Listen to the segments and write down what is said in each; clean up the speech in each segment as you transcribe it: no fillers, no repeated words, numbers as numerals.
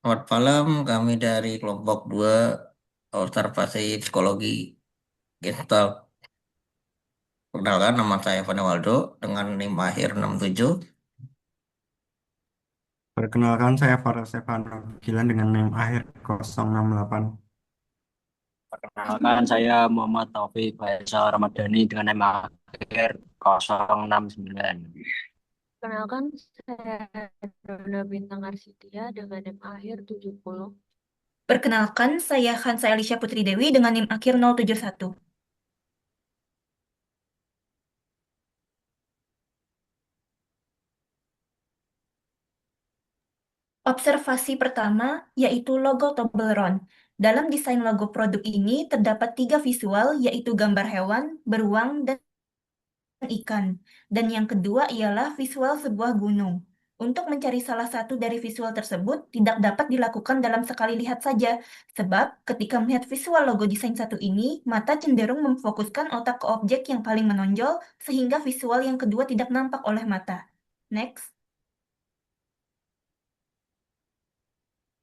Selamat malam, kami dari kelompok 2 Observasi Psikologi Gestalt. Perkenalkan, nama saya Fani Waldo dengan NIM akhir 67. Perkenalkan, saya Farah Stefano Gilan dengan NIM akhir 068. Perkenalkan, saya Muhammad Taufik Faisal Ramadhani dengan nama akhir 069. Kenalkan, saya Dona Bintang Arsitia dengan NIM akhir 70. Perkenalkan, saya Hansa Elisha Putri Dewi dengan NIM akhir 071. Observasi pertama yaitu logo Toblerone. Dalam desain logo produk ini terdapat 3 visual, yaitu gambar hewan, beruang, dan ikan. Dan yang kedua ialah visual sebuah gunung. Untuk mencari salah satu dari visual tersebut tidak dapat dilakukan dalam sekali lihat saja, sebab ketika melihat visual logo desain satu ini, mata cenderung memfokuskan otak ke objek yang paling menonjol, sehingga visual yang kedua tidak nampak oleh mata. Next.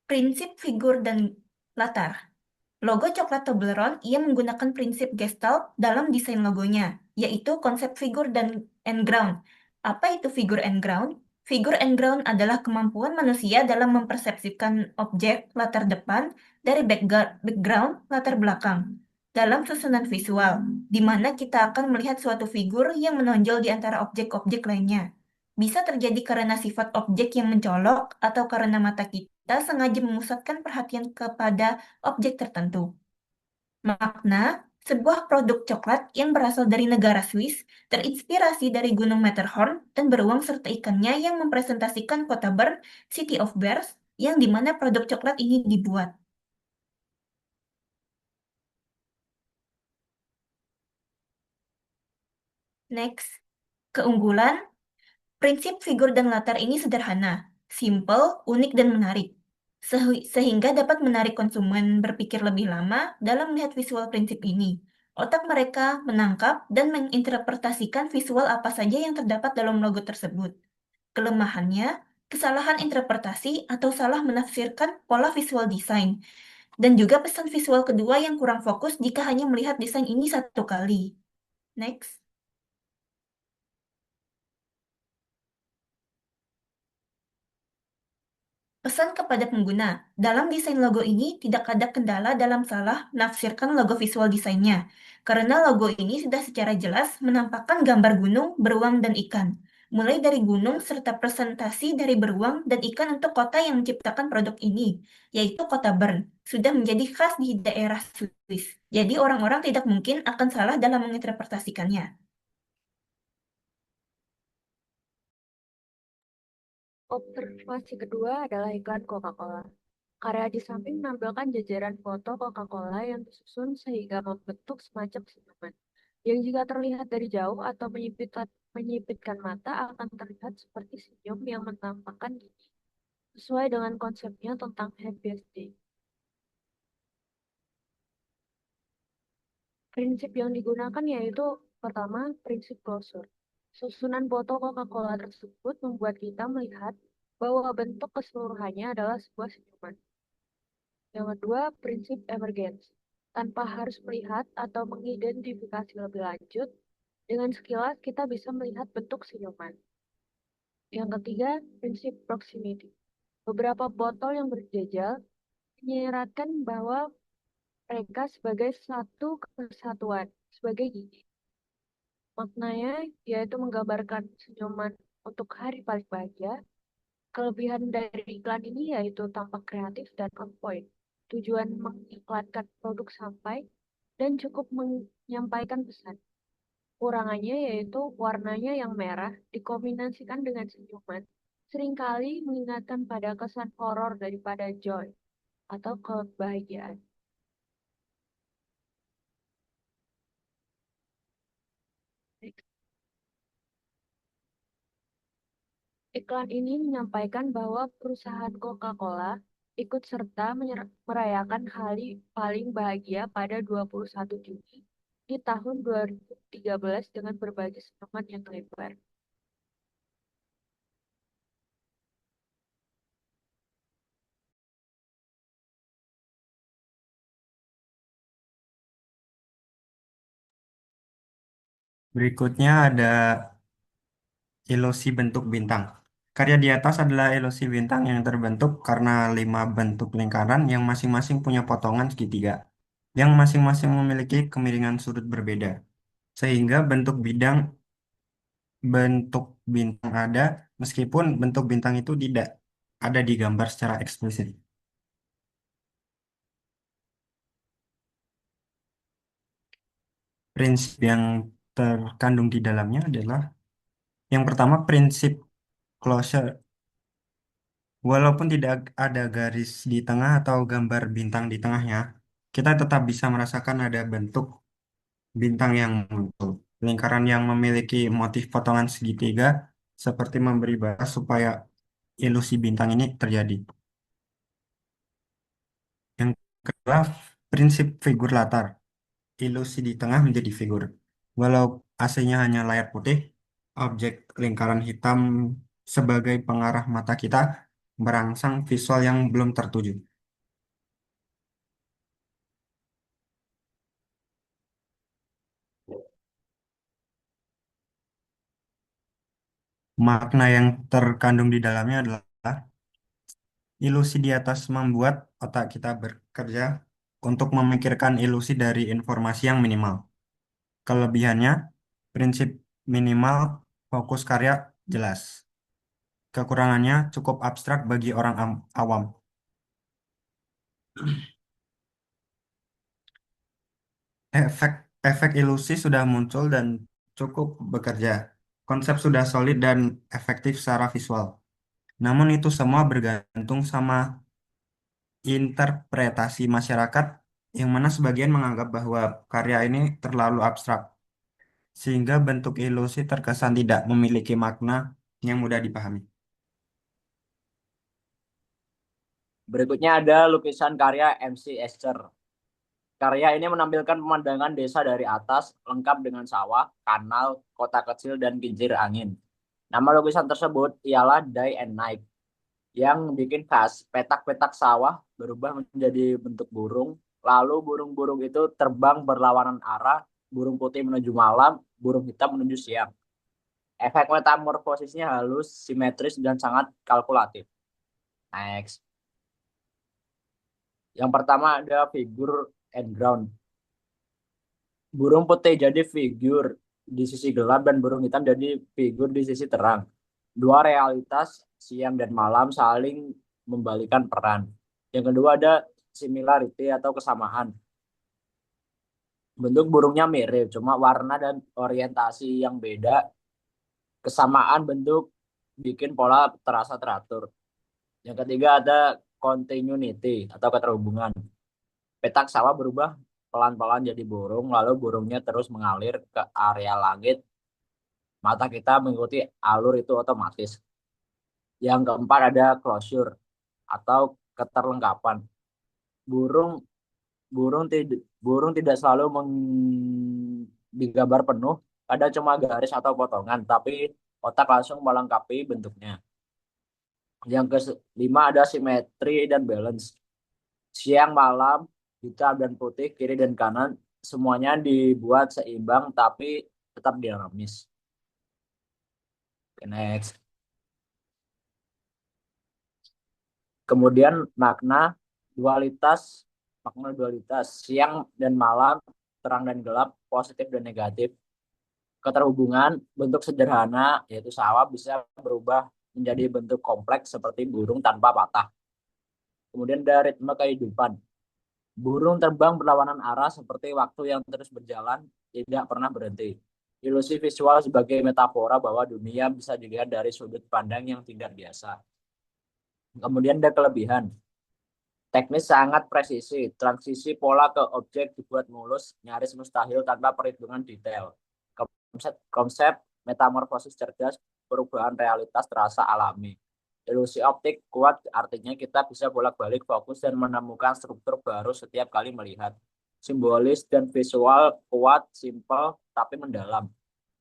Prinsip figur dan latar. Logo coklat Toblerone ia menggunakan prinsip Gestalt dalam desain logonya, yaitu konsep figur dan and ground. Apa itu figur and ground? Figur and ground adalah kemampuan manusia dalam mempersepsikan objek latar depan dari background latar belakang dalam susunan visual, di mana kita akan melihat suatu figur yang menonjol di antara objek-objek lainnya. Bisa terjadi karena sifat objek yang mencolok atau karena mata kita sengaja memusatkan perhatian kepada objek tertentu. Makna, sebuah produk coklat yang berasal dari negara Swiss terinspirasi dari Gunung Matterhorn dan beruang serta ikannya yang mempresentasikan kota Bern, City of Bears, yang dimana produk coklat ini dibuat. Next, keunggulan. Prinsip figur dan latar ini sederhana, simple, unik, dan menarik. Sehingga dapat menarik konsumen berpikir lebih lama dalam melihat visual prinsip ini. Otak mereka menangkap dan menginterpretasikan visual apa saja yang terdapat dalam logo tersebut. Kelemahannya, kesalahan interpretasi atau salah menafsirkan pola visual desain, dan juga pesan visual kedua yang kurang fokus jika hanya melihat desain ini satu kali. Next. Pesan kepada pengguna, dalam desain logo ini tidak ada kendala dalam salah menafsirkan logo visual desainnya, karena logo ini sudah secara jelas menampakkan gambar gunung, beruang, dan ikan. Mulai dari gunung serta presentasi dari beruang dan ikan untuk kota yang menciptakan produk ini, yaitu kota Bern, sudah menjadi khas di daerah Swiss. Jadi orang-orang tidak mungkin akan salah dalam menginterpretasikannya. Observasi kedua adalah iklan Coca-Cola. Karya di samping menampilkan jajaran foto Coca-Cola yang disusun sehingga membentuk semacam senyuman, yang jika terlihat dari jauh atau menyipitkan mata akan terlihat seperti senyum yang menampakkan gigi, sesuai dengan konsepnya tentang happiest day. Prinsip yang digunakan yaitu pertama, prinsip closure. Susunan foto Coca-Cola tersebut membuat kita melihat bahwa bentuk keseluruhannya adalah sebuah senyuman. Yang kedua, prinsip emergence. Tanpa harus melihat atau mengidentifikasi lebih lanjut, dengan sekilas kita bisa melihat bentuk senyuman. Yang ketiga, prinsip proximity. Beberapa botol yang berjejal menyiratkan bahwa mereka sebagai satu kesatuan, sebagai gigi. Maknanya yaitu menggambarkan senyuman untuk hari paling bahagia. Kelebihan dari iklan ini yaitu tampak kreatif dan on point. Tujuan mengiklankan produk sampai dan cukup menyampaikan pesan. Kurangannya yaitu warnanya yang merah dikombinasikan dengan senyuman, seringkali mengingatkan pada kesan horor daripada joy atau kebahagiaan. Iklan ini menyampaikan bahwa perusahaan Coca-Cola ikut serta merayakan hari paling bahagia pada 21 Juni di tahun 2013 dengan berbagai semangat yang lebar. Berikutnya ada ilusi bentuk bintang. Karya di atas adalah ilusi bintang yang terbentuk karena 5 bentuk lingkaran yang masing-masing punya potongan segitiga, yang masing-masing memiliki kemiringan sudut berbeda, sehingga bentuk bintang ada, meskipun bentuk bintang itu tidak ada di gambar secara eksplisit. Prinsip yang terkandung di dalamnya adalah yang pertama, prinsip closure. Walaupun tidak ada garis di tengah atau gambar bintang di tengahnya, kita tetap bisa merasakan ada bentuk bintang yang muncul. Lingkaran yang memiliki motif potongan segitiga seperti memberi batas supaya ilusi bintang ini terjadi. Yang kedua, prinsip figur latar. Ilusi di tengah menjadi figur. Walau aslinya hanya layar putih, objek lingkaran hitam sebagai pengarah mata kita merangsang visual yang belum tertuju. Makna yang terkandung di dalamnya adalah ilusi di atas membuat otak kita bekerja untuk memikirkan ilusi dari informasi yang minimal. Kelebihannya, prinsip minimal fokus karya jelas. Kekurangannya cukup abstrak bagi orang awam. Efek ilusi sudah muncul dan cukup bekerja. Konsep sudah solid dan efektif secara visual. Namun itu semua bergantung sama interpretasi masyarakat yang mana sebagian menganggap bahwa karya ini terlalu abstrak, sehingga bentuk ilusi terkesan tidak memiliki makna yang mudah dipahami. Berikutnya ada lukisan karya MC Escher. Karya ini menampilkan pemandangan desa dari atas, lengkap dengan sawah, kanal, kota kecil, dan kincir angin. Nama lukisan tersebut ialah Day and Night, yang bikin khas. Petak-petak sawah berubah menjadi bentuk burung, lalu burung-burung itu terbang berlawanan arah, burung putih menuju malam, burung hitam menuju siang. Efek metamorfosisnya halus, simetris, dan sangat kalkulatif. Next. Yang pertama ada figur and ground. Burung putih jadi figur di sisi gelap dan burung hitam jadi figur di sisi terang. Dua realitas siang dan malam saling membalikan peran. Yang kedua ada similarity atau kesamaan. Bentuk burungnya mirip, cuma warna dan orientasi yang beda. Kesamaan bentuk bikin pola terasa teratur. Yang ketiga ada continuity atau keterhubungan. Petak sawah berubah pelan-pelan jadi burung, lalu burungnya terus mengalir ke area langit. Mata kita mengikuti alur itu otomatis. Yang keempat ada closure atau keterlengkapan. Burung burung tidak selalu digambar penuh, ada cuma garis atau potongan, tapi otak langsung melengkapi bentuknya. Yang kelima ada simetri dan balance. Siang malam, hitam dan putih, kiri dan kanan, semuanya dibuat seimbang tapi tetap dinamis. Okay, next. Kemudian makna dualitas, siang dan malam, terang dan gelap, positif dan negatif. Keterhubungan, bentuk sederhana yaitu sawah bisa berubah menjadi bentuk kompleks seperti burung tanpa patah. Kemudian ada ritme kehidupan. Burung terbang berlawanan arah seperti waktu yang terus berjalan, tidak pernah berhenti. Ilusi visual sebagai metafora bahwa dunia bisa dilihat dari sudut pandang yang tidak biasa. Kemudian ada kelebihan. Teknis sangat presisi. Transisi pola ke objek dibuat mulus, nyaris mustahil tanpa perhitungan detail. Konsep metamorfosis cerdas, perubahan realitas terasa alami. Ilusi optik kuat artinya kita bisa bolak-balik fokus dan menemukan struktur baru setiap kali melihat. Simbolis dan visual kuat, simpel, tapi mendalam.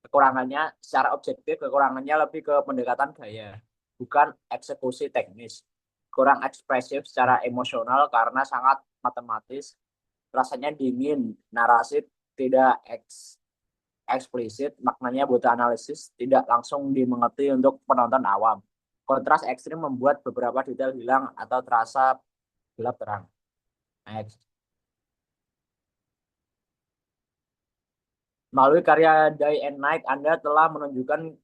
Kekurangannya secara objektif, kekurangannya lebih ke pendekatan gaya, bukan eksekusi teknis. Kurang ekspresif secara emosional karena sangat matematis, rasanya dingin, narasi tidak eksplisit, maknanya butuh analisis, tidak langsung dimengerti untuk penonton awam. Kontras ekstrim membuat beberapa detail hilang atau terasa gelap terang. Next. Melalui karya Day and Night, Anda telah menunjukkan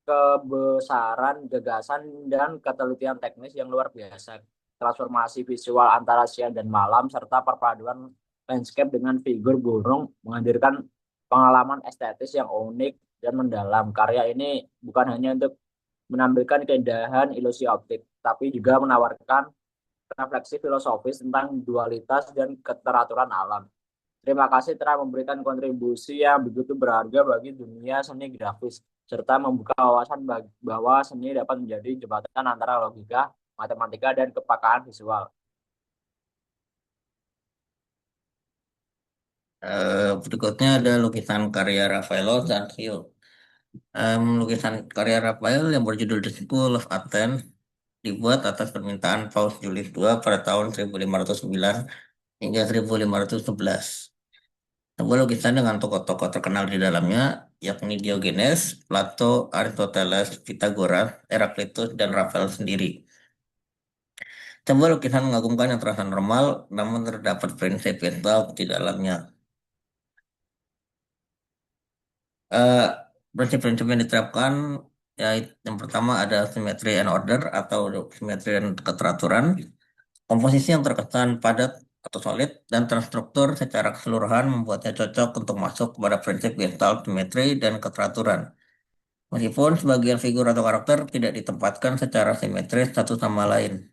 kebesaran gagasan dan ketelitian teknis yang luar biasa. Transformasi visual antara siang dan malam serta perpaduan landscape dengan figur gunung menghadirkan pengalaman estetis yang unik dan mendalam. Karya ini bukan hanya untuk menampilkan keindahan ilusi optik, tapi juga menawarkan refleksi filosofis tentang dualitas dan keteraturan alam. Terima kasih telah memberikan kontribusi yang begitu berharga bagi dunia seni grafis, serta membuka wawasan bahwa seni dapat menjadi jembatan antara logika, matematika, dan kepekaan visual. Berikutnya ada lukisan karya Raffaello Sanzio. Lukisan karya Raphael yang berjudul The School of Athens dibuat atas permintaan Paus Julius II pada tahun 1509 hingga 1511. Sebuah lukisan dengan tokoh-tokoh terkenal di dalamnya, yakni Diogenes, Plato, Aristoteles, Pythagoras, Heraklitus, dan Rafael sendiri. Sebuah lukisan mengagumkan yang terasa normal, namun terdapat prinsip vital di dalamnya. Eh, Prinsip-prinsip yang diterapkan, ya, yang pertama ada symmetry and order atau simetri dan keteraturan, komposisi yang terkesan padat atau solid dan terstruktur secara keseluruhan membuatnya cocok untuk masuk kepada prinsip gestalt, simetri, dan keteraturan. Meskipun sebagian figur atau karakter tidak ditempatkan secara simetris satu sama lain.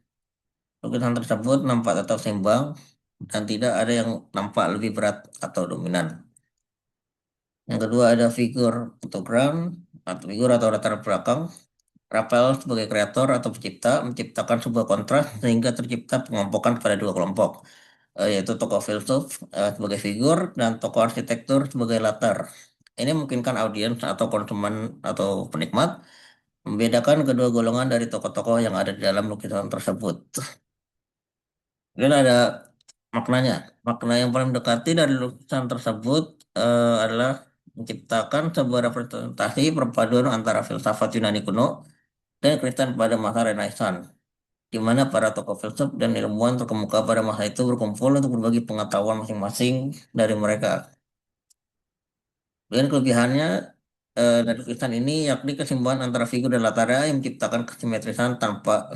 Lukisan tersebut nampak tetap seimbang dan tidak ada yang nampak lebih berat atau dominan. Yang kedua ada figur fotogram atau figur atau latar belakang. Raphael sebagai kreator atau pencipta menciptakan sebuah kontras sehingga tercipta pengelompokan pada dua kelompok, yaitu tokoh filsuf sebagai figur dan tokoh arsitektur sebagai latar. Ini memungkinkan audiens atau konsumen atau penikmat membedakan kedua golongan dari tokoh-tokoh yang ada di dalam lukisan tersebut. Dan ada maknanya. Makna yang paling mendekati dari lukisan tersebut adalah menciptakan sebuah representasi perpaduan antara filsafat Yunani kuno dan Kristen pada masa Renaissance, di mana para tokoh filsuf dan ilmuwan terkemuka pada masa itu berkumpul untuk berbagi pengetahuan masing-masing dari mereka. Dan kelebihannya dari lukisan ini yakni keseimbangan antara figur dan latarnya yang menciptakan kesimetrisan tanpa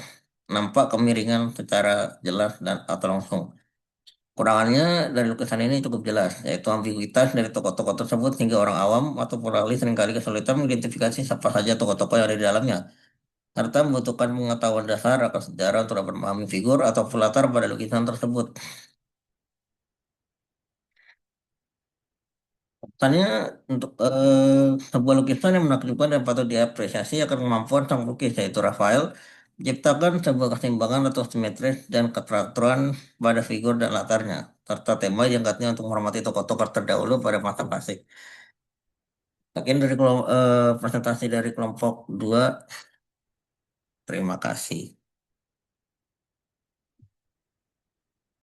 nampak kemiringan secara jelas dan atau langsung. Kurangannya dari lukisan ini cukup jelas, yaitu ambiguitas dari tokoh-tokoh tersebut sehingga orang awam atau pluralis seringkali kesulitan mengidentifikasi siapa saja tokoh-tokoh yang ada di dalamnya, serta membutuhkan pengetahuan dasar akan sejarah untuk dapat memahami figur atau latar pada lukisan tersebut. Pesannya untuk sebuah lukisan yang menakjubkan dan patut diapresiasi akan kemampuan sang pelukis, yaitu Rafael, menciptakan sebuah keseimbangan atau simetris dan keteraturan pada figur dan latarnya, serta tema yang diangkatnya untuk menghormati tokoh-tokoh terdahulu pada masa klasik. Sekian dari presentasi dari kelompok 2. Terima kasih.